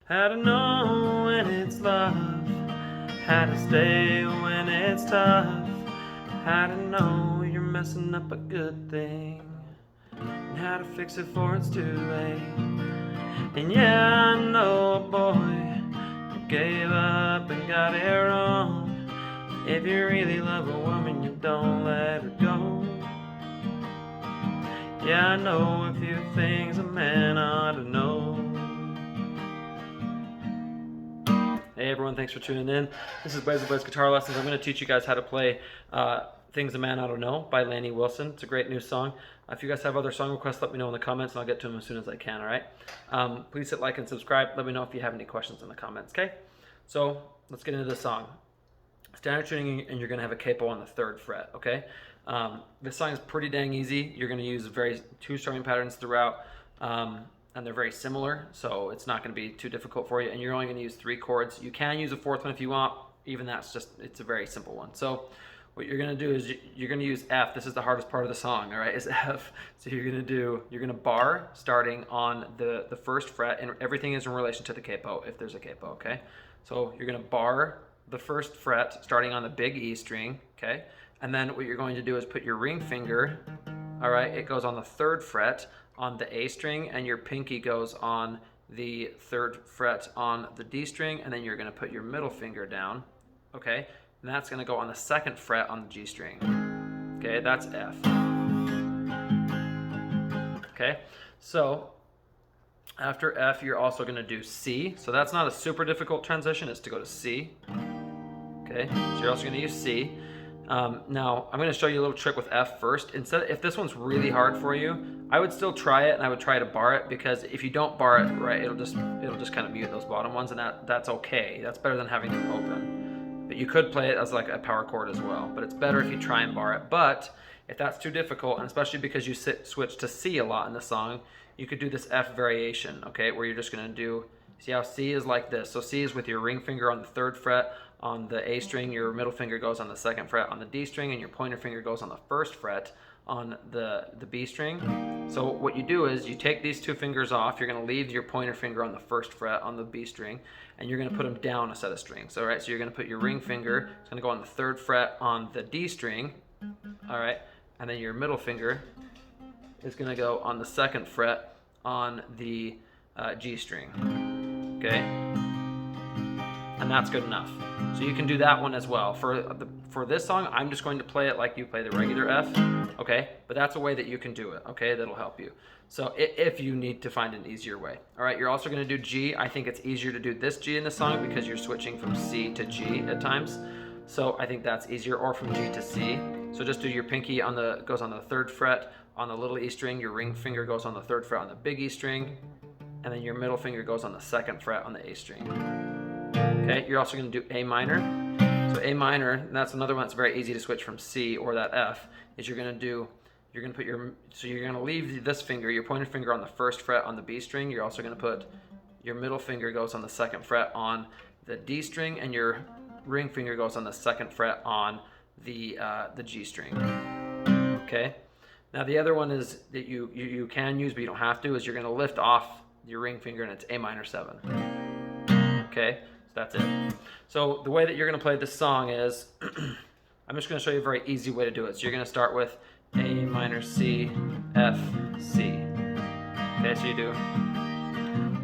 How to know when it's love, how to stay when it's tough, how to know you're messing up a good thing, and how to fix it before it's too late. And yeah, I know a boy who gave up and got it wrong. If you really love a woman, you don't let her go. Yeah, I know a few things a man ought to know. Hey everyone, thanks for tuning in. This is Blaze Guitar Lessons. I'm going to teach you guys how to play Things a Man Ought to Know by Lainey Wilson. It's a great new song. If you guys have other song requests, let me know in the comments and I'll get to them as soon as I can, alright? Please hit like and subscribe. Let me know if you have any questions in the comments, okay? So, let's get into the song. Standard tuning, and you're going to have a capo on the 3rd fret, okay? This song is pretty dang easy. You're going to use two strumming patterns throughout. And they're very similar, so it's not going to be too difficult for you, and you're only going to use 3 chords. You can use a 4th one if you want. Even that's it's a very simple one. So what you're going to do is you're going to use F. This is the hardest part of the song, all right, is F. So you're going to bar starting on the 1st fret, and everything is in relation to the capo, if there's a capo, okay? So you're going to bar the 1st fret starting on the big E string, okay? And then what you're going to do is put your ring finger, all right, it goes on the 3rd fret on the A string, and your pinky goes on the 3rd fret on the D string, and then you're going to put your middle finger down, okay? And that's going to go on the 2nd fret on the G string, okay? That's F. Okay, so after F, you're also going to do C. So that's not a super difficult transition, it's to go to C, okay? So you're also going to use C. Now, I'm going to show you a little trick with F first. If this one's really hard for you, I would still try it, and I would try to bar it, because if you don't bar it right, it'll just kind of mute those bottom ones, and that's okay. That's better than having them open. But you could play it as like a power chord as well, but it's better if you try and bar it. But if that's too difficult, and especially because you switch to C a lot in the song, you could do this F variation, okay, where you're just going to do, see how C is like this. So C is with your ring finger on the 3rd fret on the A string, your middle finger goes on the 2nd fret on the D string, and your pointer finger goes on the 1st fret on the B string. So what you do is you take these 2 fingers off, you're going to leave your pointer finger on the 1st fret on the B string, and you're going to put them down a set of strings. All right, so you're going to put your ring finger, it's going to go on the 3rd fret on the D string, all right, and then your middle finger is going to go on the 2nd fret on the G string, okay? And that's good enough. So you can do that one as well. For this song, I'm just going to play it like you play the regular F, okay? But that's a way that you can do it, okay? That'll help you. So if you need to find an easier way. All right, you're also gonna do G. I think it's easier to do this G in the song because you're switching from C to G at times. So I think that's easier, or from G to C. So just do your pinky goes on the 3rd fret on the little E string, your ring finger goes on the 3rd fret on the big E string, and then your middle finger goes on the 2nd fret on the A string. Okay, you're also going to do A minor. So A minor, and that's another one that's very easy to switch from C or that F, is you're going to leave this finger, your pointer finger, on the 1st fret on the B string. You're also going to put your middle finger goes on the 2nd fret on the D string, and your ring finger goes on the 2nd fret on the G string. Okay. Now the other one is that you can use, but you don't have to, is you're going to lift off your ring finger, and it's A minor 7. Okay. That's it. So the way that you're going to play this song is, I'm just going to show you a very easy way to do it. So you're going to start with A minor C, F, C. Okay, so you do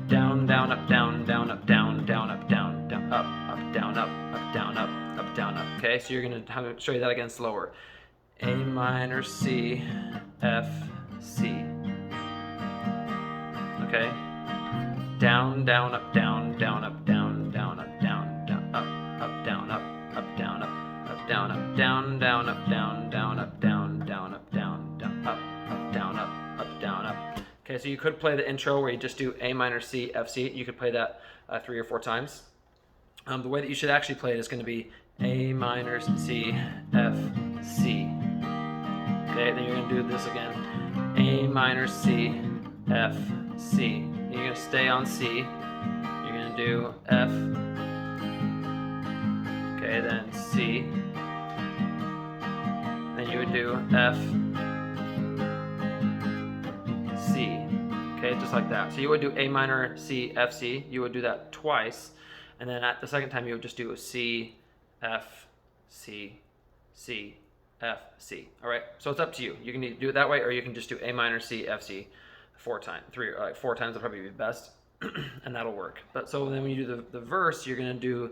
down, down, up, down, down, up, down, down, up, down, down, up, down, up, down, up, down, up. Okay, so you're going to show you that again slower. A minor C, F, C. Okay. Down, down, up, down, down, up, down, down, up, down, down, up, down, up, down, up, down, up, down, down, up, down, down, up, down, down, up, down, down, up, down, up, down, up. Okay, so you could play the intro where you just do A minor C, F, C. You could play that 3 or 4 times. The way that you should actually play it is going to be A minor C, F, C. Okay, then you're going to do this again. A minor C, F, C. You're going to stay on C. You're going to do F. Okay, then C. Then you would do F, C. okay, just like that. So you would do A minor, C, F, C. You would do that twice, and then at the second time you would just do a C, F, C, C, F, C. All right, so it's up to you. You can do it that way, or you can just do A minor, C, F, C 4 times. Four times will probably be best, and that'll work. But so then when you do the verse, you're gonna do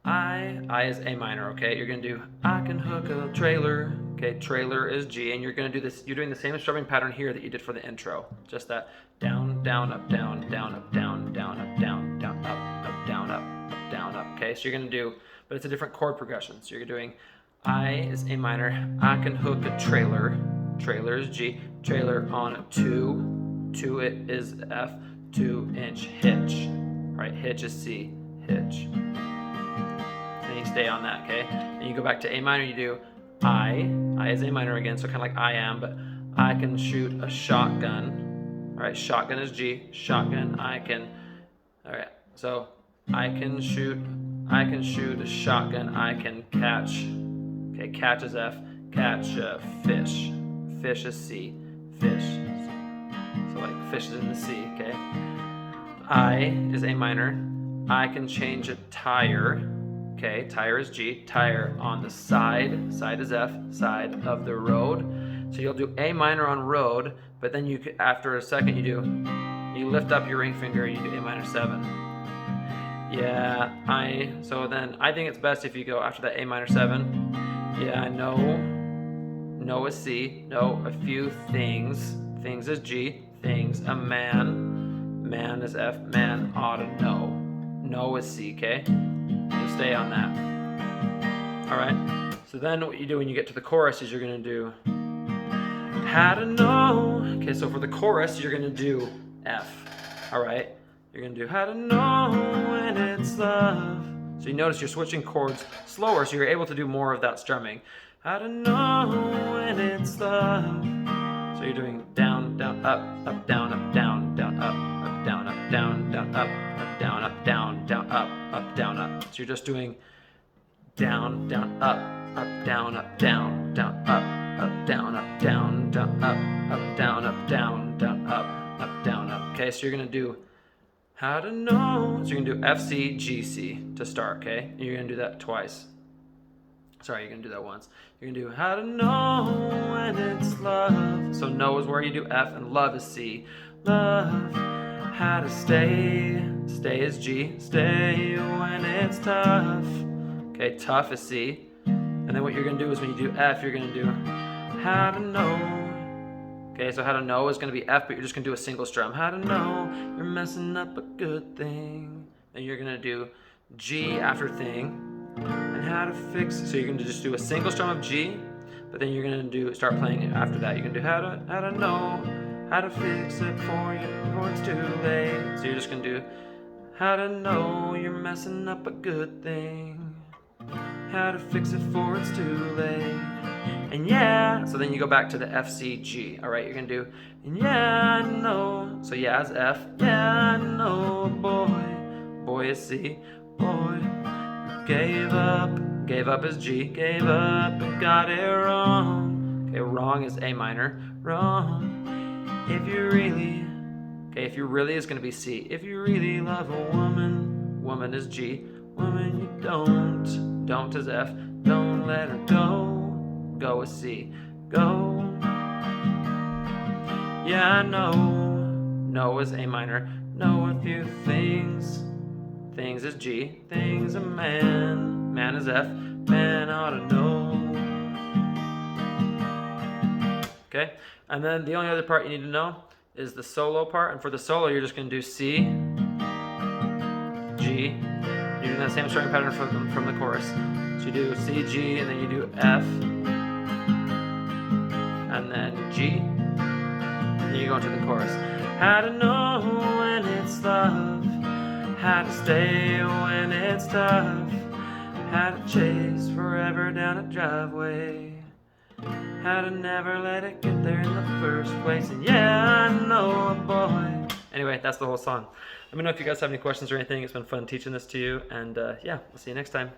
I is A minor, okay? You're gonna do I can hook a trailer, okay? Trailer is G, and you're gonna do this. You're doing the same strumming pattern here that you did for the intro. Just that down, down, up, down, down, up, down, down, up, down, down, up, down, up, down, up. Okay, so you're gonna do, but it's a different chord progression. So you're doing I is A minor. I can hook a trailer. Trailer is G. Trailer on a 2. 2 it is F. 2-inch hitch. All right, hitch is C. Hitch. And you stay on that, okay? And you go back to A minor, you do I is A minor again, so kind of like I am, but I can shoot a shotgun. All right, shotgun is G, shotgun, I can, all right, so I can shoot a shotgun, I can catch, okay, catch is F, catch a fish, fish is C, fish, so like fish is in the C, okay? I is A minor, I can change a tire. Okay, tire is G, tire on the side, side is F, side of the road. So you'll do A minor on road, but then you after a second you lift up your ring finger, you do A minor 7. Yeah, so then I think it's best if you go after that A minor 7. Yeah, I know is C, know a few things, things is G, things, a man is F, man oughta know is C, okay? Just stay on that. All right. So then what you do when you get to the chorus is you're gonna do how to know. Okay, so for the chorus you're gonna do F. All right. You're gonna do how to know when it's love. So you notice you're switching chords slower, so you're able to do more of that strumming. How to know when it's love. So you're doing down, down, up, down, down, down, up, down, down, down, up, down, down, down, up, down, up. So you're just doing down, down, up, down, down, down, up, down, down, down, up, down, down, down, up, down, up. Okay, so you're gonna do how to know. So you're gonna do F, C, G, C to start, okay? And you're gonna do that twice. Sorry, you're gonna do that once. You're gonna do how to know when it's love. So know is where you do F, and love is C. Love, how to stay. Stay is G. Stay when it's tough. Okay, tough is C. And then what you're gonna do is when you do F, you're gonna do how to know. Okay, so how to know is gonna be F, but you're just gonna do a single strum. How to know you're messing up a good thing. And you're gonna do G after thing. And how to fix, so you're going to just do a single strum of G, but then you're going to start playing it after that. You're going to do how to know, how to fix it for you before it's too late. So you're just going to do how to know you're messing up a good thing, how to fix it before it's too late. And yeah, so then you go back to the F, C, G. All right, you're going to do, and yeah, I know. So yeah is F, yeah, I know, boy is C, boy. Gave up is G, gave up and got it wrong. Okay, wrong is A minor, wrong. If you really is gonna be C. If you really love a woman, woman is G, woman you don't is F, don't let her go is C, go. Yeah, I know is A minor, know a few things. Things is G, things a man is F, man ought to know. Okay, and then the only other part you need to know is the solo part, and for the solo you're just going to do C, G, you're doing that same strumming pattern from the chorus. So you do C, G, and then you do F, and then G, and then you go into the chorus. How to know when it's love, how to stay when it's tough, how to chase forever down a driveway, how to never let it get there in the first place, and yeah, I know, boy. Anyway, that's the whole song. Let me know if you guys have any questions or anything. It's been fun teaching this to you, and yeah, we'll see you next time.